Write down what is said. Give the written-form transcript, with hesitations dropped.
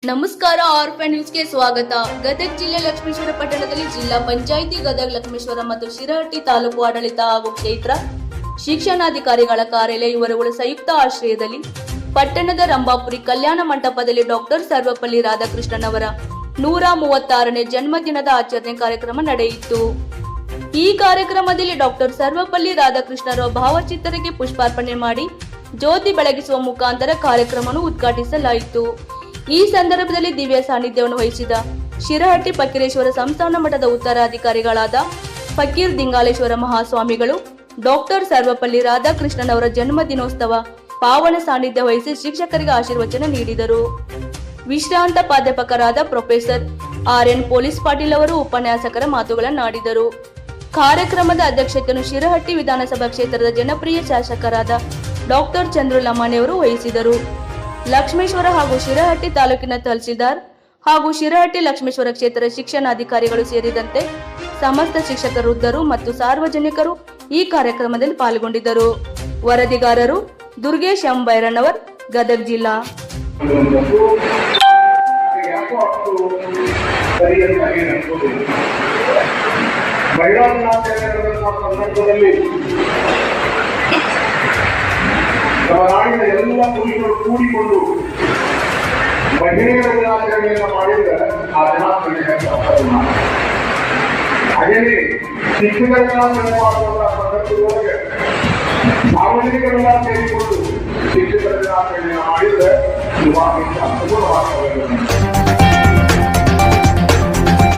ನಮಸ್ಕಾರ ಆರ್ಫನ್ ನ್ಯೂಸ್ಗೆ ಸ್ವಾಗತ. ಗದಗ ಜಿಲ್ಲೆ ಲಕ್ಷ್ಮೇಶ್ವರ ಪಟ್ಟಣದಲ್ಲಿ ಜಿಲ್ಲಾ ಪಂಚಾಯಿತಿ ಗದಗ ಲಕ್ಷ್ಮೇಶ್ವರ ಮತ್ತು ಶಿರಹಟ್ಟಿ ತಾಲೂಕು ಆಡಳಿತ ಹಾಗೂ ಕ್ಷೇತ್ರ ಶಿಕ್ಷಣಾಧಿಕಾರಿಗಳ ಕಾರ್ಯಾಲಯ ಇವರುಗಳ ಸಂಯುಕ್ತ ಆಶ್ರಯದಲ್ಲಿ ಪಟ್ಟಣದ ರಂಭಾಪುರಿ ಕಲ್ಯಾಣ ಮಂಟಪದಲ್ಲಿ ಡಾಕ್ಟರ್ ಸರ್ವಪಲ್ಲಿ ರಾಧಾಕೃಷ್ಣನ್ ಅವರ 136ನೇ ಜನ್ಮದಿನದ ಆಚರಣೆ ಕಾರ್ಯಕ್ರಮ ನಡೆಯಿತು. ಈ ಕಾರ್ಯಕ್ರಮದಲ್ಲಿ ಡಾಕ್ಟರ್ ಸರ್ವಪಲ್ಲಿ ರಾಧಾಕೃಷ್ಣರ ಭಾವಚಿತ್ರಕ್ಕೆ ಪುಷ್ಪಾರ್ಪಣೆ ಮಾಡಿ ಜ್ಯೋತಿ ಬೆಳಗಿಸುವ ಮುಖಾಂತರ ಕಾರ್ಯಕ್ರಮವನ್ನು ಉದ್ಘಾಟಿಸಲಾಯಿತು. ಈ ಸಂದರ್ಭದಲ್ಲಿ ದಿವ್ಯ ಸಾನ್ನಿಧ್ಯವನ್ನು ವಹಿಸಿದ ಶಿರಹಟ್ಟಿ ಫಕೀರೇಶ್ವರ ಸಂಸ್ಥಾನ ಮಠದ ಉತ್ತರಾಧಿಕಾರಿಗಳಾದ ಫಕೀರ್ ದಿಂಗಾಲೇಶ್ವರ ಮಹಾಸ್ವಾಮಿಗಳು ಡಾಕ್ಟರ್ ಸರ್ವಪಲ್ಲಿ ರಾಧಾಕೃಷ್ಣನ್ ಅವರ ಜನ್ಮ ದಿನೋತ್ಸವ ಪಾವನ ಸಾನ್ನಿಧ್ಯ ವಹಿಸಿ ಶಿಕ್ಷಕರಿಗೆ ಆಶೀರ್ವಚನ ನೀಡಿದರು. ವಿಶ್ರಾಂತ ಪ್ರಾಧ್ಯಾಪಕರಾದ ಪ್ರೊಫೆಸರ್ RN ಪೊಲೀಸ್ ಪಾಟೀಲ್ ಅವರು ಉಪನ್ಯಾಸಕರ ಮಾತುಗಳನ್ನಾಡಿದರು. ಕಾರ್ಯಕ್ರಮದ ಅಧ್ಯಕ್ಷತೆಯನ್ನು ಶಿರಹಟ್ಟಿ ವಿಧಾನಸಭಾ ಕ್ಷೇತ್ರದ ಜನಪ್ರಿಯ ಶಾಸಕರಾದ ಡಾಕ್ಟರ್ ಚಂದ್ರು ಲಮಾಣಿ ಅವರು ವಹಿಸಿದರು. ಲಕ್ಷ್ಮೇಶ್ವರ ಹಾಗೂ ಶಿರಹಟ್ಟಿ ತಾಲೂಕಿನ ತಹಸೀಲ್ದಾರ್ ಹಾಗೂ ಶಿರಹಟ್ಟಿ ಲಕ್ಷ್ಮೇಶ್ವರ ಕ್ಷೇತ್ರ ಶಿಕ್ಷಣಾಧಿಕಾರಿಗಳು ಸೇರಿದಂತೆ ಸಮಸ್ತ ಶಿಕ್ಷಕ ವೃದ್ಧರು ಮತ್ತು ಸಾರ್ವಜನಿಕರು ಈ ಕಾರ್ಯಕ್ರಮದಲ್ಲಿ ಪಾಲ್ಗೊಂಡಿದ್ದರು. ವರದಿಗಾರರು ದುರ್ಗೇಶ್ ಎಂ ಬೈರಣ್ಣವರ್, ಗದಗ ಜಿಲ್ಲಾ. ನಾಡಿನ ಎಲ್ಲ ಪುರುಷರು ಕೂಡಿಕೊಂಡು ಮಹಿಳೆಯರ ದಿನಾಚರಣೆಯನ್ನು ಮಾಡಿದರೆ ಆ ದಿನಾಚರಣೆ ಹಾಗೆಯೇ ಶಿಕ್ಷಕರ ದಿನಾಚರಣೆ ಮಾಡುವಂತಹ ಸಂದರ್ಭದೊಳಗೆ ಸಾರ್ವಜನಿಕರೆಲ್ಲ ಸೇರಿಕೊಂಡು ಶಿಕ್ಷಕರ ದಿನಾಚರಣೆಯನ್ನು ಮಾಡಿದರೆ ಅನುಕೂಲವಾಗಬಹುದು.